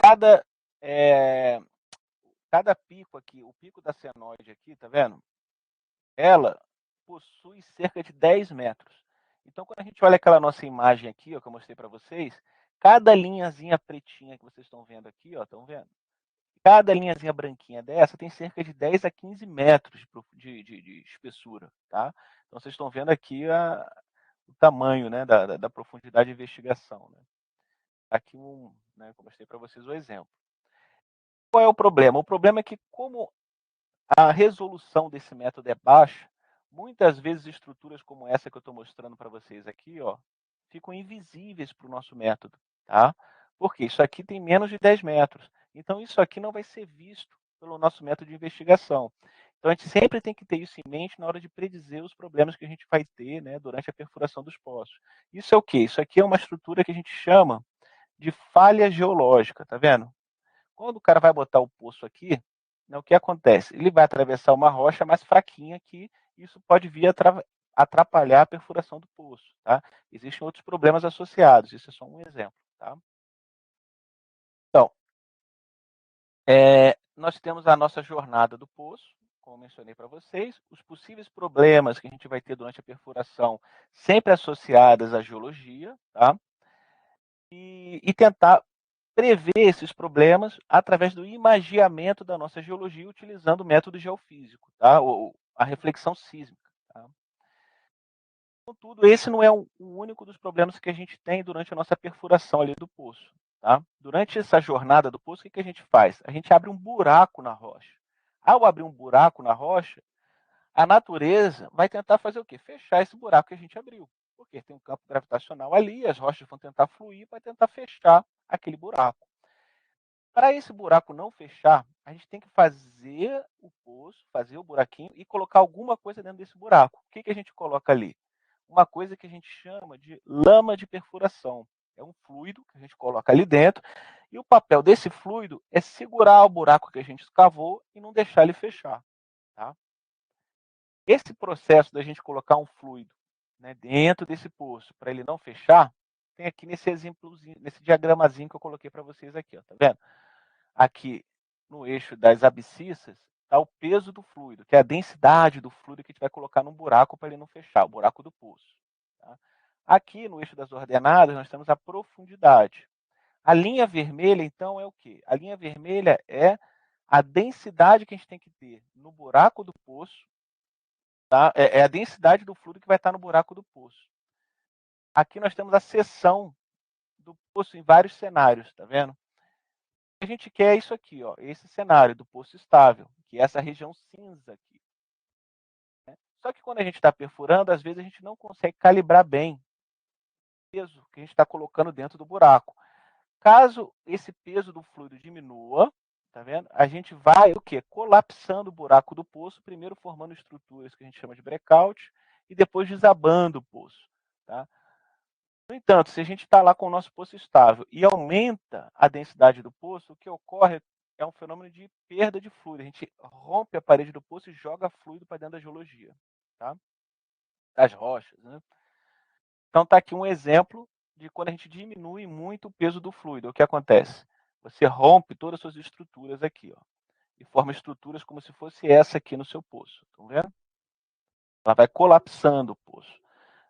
cada, é, cada pico aqui, o pico da senoide aqui, tá vendo? Ela possui cerca de 10 metros. Então, quando a gente olha aquela nossa imagem aqui, ó, que eu mostrei para vocês, cada linhazinha pretinha que vocês estão vendo aqui, ó, estão vendo? Cada linhazinha branquinha dessa tem cerca de 10 a 15 metros de espessura, tá? Então, vocês estão vendo aqui o tamanho, né, da profundidade de investigação. Né? Aqui, né, que eu mostrei para vocês o exemplo. Qual é o problema? O problema é que, como a resolução desse método é baixa, muitas vezes estruturas como essa que eu estou mostrando para vocês aqui, ó, ficam invisíveis para o nosso método. Tá? Porque isso aqui tem menos de 10 metros. Então, isso aqui não vai ser visto pelo nosso método de investigação. Então, a gente sempre tem que ter isso em mente na hora de predizer os problemas que a gente vai ter, né, durante a perfuração dos poços. Isso é o quê? Isso aqui é uma estrutura que a gente chama de falha geológica, tá vendo? Quando o cara vai botar o poço aqui, né, o que acontece? Ele vai atravessar uma rocha mais fraquinha aqui, e isso pode vir atrapalhar a perfuração do poço. Tá? Existem outros problemas associados, isso é só um exemplo. Tá? Então, nós temos a nossa jornada do poço, como mencionei para vocês, os possíveis problemas que a gente vai ter durante a perfuração, sempre associadas à geologia, tá? E tentar prever esses problemas através do imagiamento da nossa geologia utilizando o método geofísico, tá? Ou a reflexão sísmica. Tá? Contudo, esse não é o único dos problemas que a gente tem durante a nossa perfuração ali do poço. Tá? Durante essa jornada do poço, o que a gente faz? A gente abre um buraco na rocha. Ao abrir um buraco na rocha, a natureza vai tentar fazer o quê? Fechar esse buraco que a gente abriu. Porque tem um campo gravitacional ali, as rochas vão tentar fluir para tentar fechar aquele buraco. Para esse buraco não fechar, a gente tem que fazer o poço, fazer o buraquinho e colocar alguma coisa dentro desse buraco. O que a gente coloca ali? Uma coisa que a gente chama de lama de perfuração. É um fluido que a gente coloca ali dentro e o papel desse fluido é segurar o buraco que a gente escavou e não deixar ele fechar. Tá? Esse processo da gente colocar um fluido, né, dentro desse poço para ele não fechar, tem aqui nesse exemplozinho, nesse diagramazinho que eu coloquei para vocês aqui, ó, tá vendo? Aqui no eixo das abscissas está o peso do fluido, que é a densidade do fluido que a gente vai colocar num buraco para ele não fechar, o buraco do poço. Tá? Aqui no eixo das ordenadas nós temos a profundidade. A linha vermelha, então, é o quê? A linha vermelha é a densidade que a gente tem que ter no buraco do poço, tá? É a densidade do fluido que vai estar no buraco do poço. Aqui nós temos a seção do poço em vários cenários, tá vendo? A gente quer isso aqui, ó, esse cenário do poço estável, que é essa região cinza aqui. Né? Só que quando a gente está perfurando, às vezes a gente não consegue calibrar bem o peso que a gente está colocando dentro do buraco. Caso esse peso do fluido diminua, tá vendo? A gente vai o quê? Colapsando o buraco do poço, primeiro formando estruturas que a gente chama de breakout e depois desabando o poço. Tá? No entanto, se a gente está lá com o nosso poço estável e aumenta a densidade do poço, o que ocorre é um fenômeno de perda de fluido. A gente rompe a parede do poço e joga fluido para dentro da geologia. Tá? das rochas, né? Então está aqui um exemplo de quando a gente diminui muito o peso do fluido. O que acontece? Você rompe todas as suas estruturas aqui, ó, e forma estruturas como se fosse essa aqui no seu poço. Estão vendo? Ela vai colapsando o poço.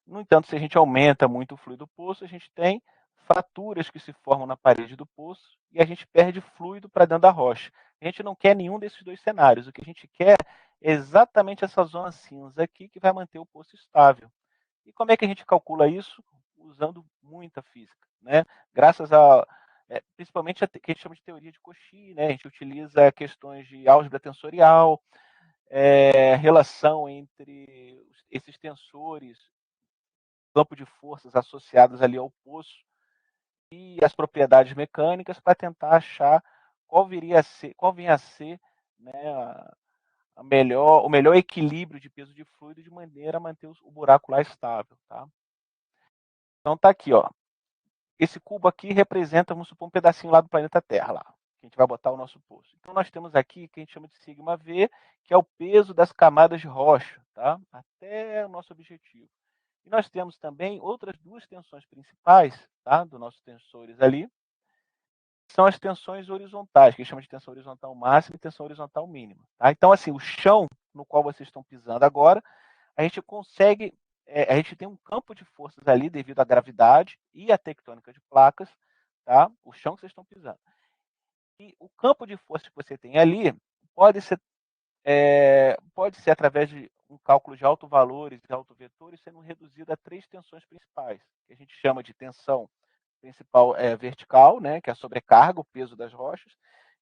No entanto, se a gente aumenta muito o fluido do poço, a gente tem fraturas que se formam na parede do poço e a gente perde fluido para dentro da rocha. A gente não quer nenhum desses dois cenários. O que a gente quer é exatamente essa zona cinza aqui que vai manter o poço estável. E como é que a gente calcula isso? Usando muita física, né? Graças a, principalmente a que a gente chama de teoria de Cauchy, né? A gente utiliza questões de álgebra tensorial, relação entre esses tensores, campo de forças associados ali ao poço e as propriedades mecânicas para tentar achar qual vinha a ser, né, o melhor equilíbrio de peso de fluido de maneira a manter o buraco lá estável, tá? Então tá aqui, ó. Esse cubo aqui representa, vamos supor, um pedacinho lá do planeta Terra, lá, que a gente vai botar o nosso poço. Então nós temos aqui o que a gente chama de sigma V, que é o peso das camadas de rocha, tá? Até o nosso objetivo. E nós temos também outras duas tensões principais, tá? Dos nossos tensores ali, são as tensões horizontais, que a gente chama de tensão horizontal máxima e tensão horizontal mínima. Tá? Então, assim, o chão no qual vocês estão pisando agora, a gente consegue, a gente tem um campo de forças ali devido à gravidade e à tectônica de placas, tá? O chão que vocês estão pisando. E o campo de força que você tem ali pode ser através de um cálculo de autovalores e autovetores sendo reduzido a três tensões principais, que a gente chama de tensão principal vertical, né, que é a sobrecarga, o peso das rochas,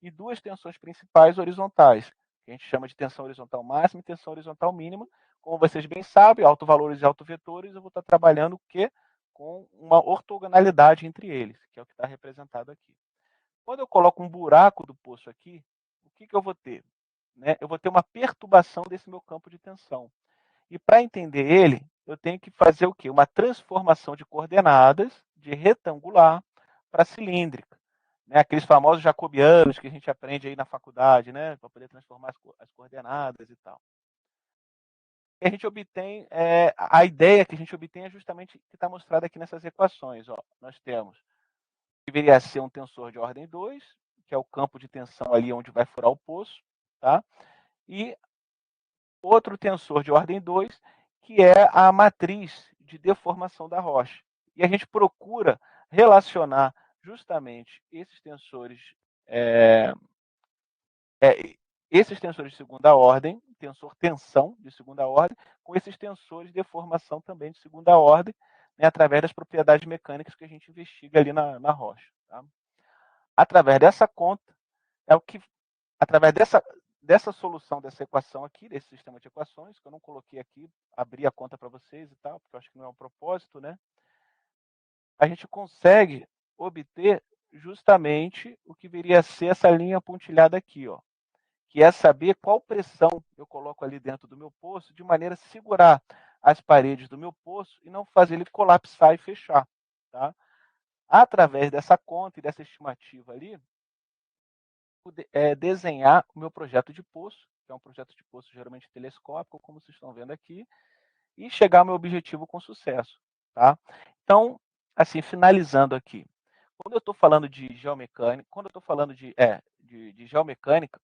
e duas tensões principais horizontais, que a gente chama de tensão horizontal máxima e tensão horizontal mínima. Como vocês bem sabem, autovalores e autovetores, eu vou estar trabalhando o quê? Com uma ortogonalidade entre eles, que é o que está representado aqui. Quando eu coloco um buraco do poço aqui, o que eu vou ter? Né? Eu vou ter uma perturbação desse meu campo de tensão. E para entender ele, eu tenho que fazer o quê? Uma transformação de coordenadas de retangular para cilíndrica. Né? Aqueles famosos jacobianos que a gente aprende aí na faculdade, né? Para poder transformar as coordenadas e tal. E a gente obtém, a ideia que a gente obtém é justamente que está mostrada aqui nessas equações. Ó. Nós temos, deveria ser um tensor de ordem 2, que é o campo de tensão ali onde vai furar o poço, tá? E outro tensor de ordem 2, que é a matriz de deformação da rocha. E a gente procura relacionar justamente esses tensores, esses tensores de segunda ordem, tensor tensão de segunda ordem, com esses tensores de deformação também de segunda ordem, né, através das propriedades mecânicas que a gente investiga ali na rocha. Tá? Através dessa conta, através dessa solução dessa equação aqui, desse sistema de equações, que eu não coloquei aqui, abri a conta para vocês e tal, porque eu acho que não é um propósito, né? A gente consegue obter justamente o que viria a ser essa linha pontilhada aqui, ó, que é saber qual pressão eu coloco ali dentro do meu poço, de maneira a segurar as paredes do meu poço e não fazer ele colapsar e fechar, tá? Através dessa conta e dessa estimativa ali, desenhar o meu projeto de poço, que é um projeto de poço geralmente telescópico, como vocês estão vendo aqui, e chegar ao meu objetivo com sucesso. Tá? Então, assim, finalizando aqui, quando eu estou falando de geomecânica, quando eu estou falando de geomecânica,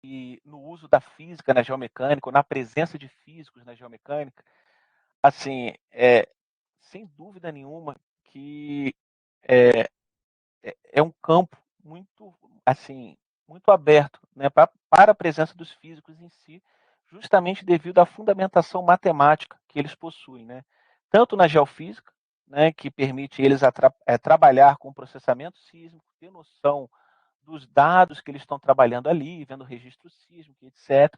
e no uso da física na geomecânica, ou na presença de físicos na geomecânica, assim, sem dúvida nenhuma que é um campo muito, assim, muito aberto, né, para a presença dos físicos em si, justamente devido à fundamentação matemática que eles possuem, né? Tanto na geofísica, né, que permite eles trabalhar com processamento sísmico, ter noção dos dados que eles estão trabalhando ali, vendo registro sísmico, etc.,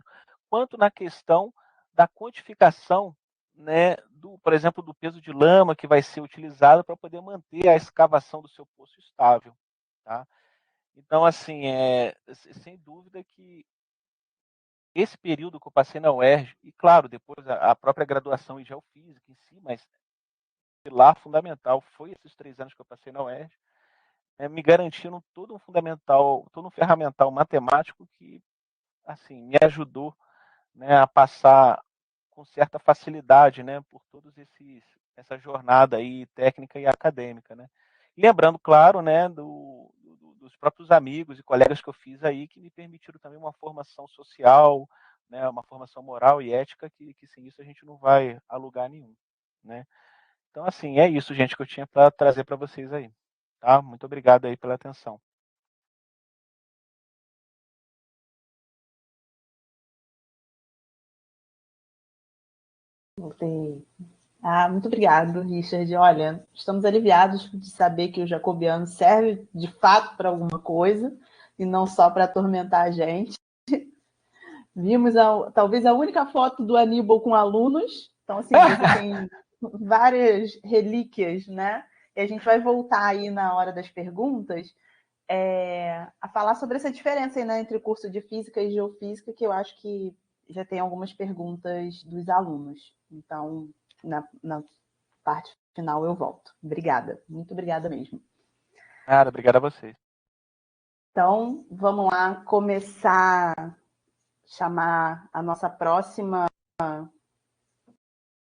quanto na questão da quantificação, né, por exemplo, do peso de lama que vai ser utilizado para poder manter a escavação do seu poço estável. Tá? Então, assim, sem dúvida que esse período que eu passei na UERJ, e claro, depois a própria graduação em geofísica em si, mas o pilar fundamental foi esses 3 anos que eu passei na UERJ, me garantindo todo um ferramental matemático que, assim, me ajudou, né, a passar com certa facilidade, né, por todos essa jornada aí técnica e acadêmica, né. E lembrando, claro, né, dos próprios amigos e colegas que eu fiz aí, que me permitiram também uma formação social, né, uma formação moral e ética, que sem isso a gente não vai a lugar nenhum, né. Então, assim, é isso, gente, que eu tinha para trazer para vocês aí, tá? Muito obrigado aí pela atenção. Voltei. Muito obrigado, Richard. Olha, estamos aliviados de saber que o Jacobiano serve de fato para alguma coisa e não só para atormentar a gente. Vimos talvez a única foto do Aníbal com alunos. Então, assim, você tem várias relíquias, né? E a gente vai voltar aí na hora das perguntas a falar sobre essa diferença aí, né, entre o curso de Física e Geofísica, que eu acho que já tem algumas perguntas dos alunos. Então, na parte final eu volto. Obrigada, muito obrigada mesmo. Nada, obrigado a vocês. Então, vamos lá começar a chamar a nossa próxima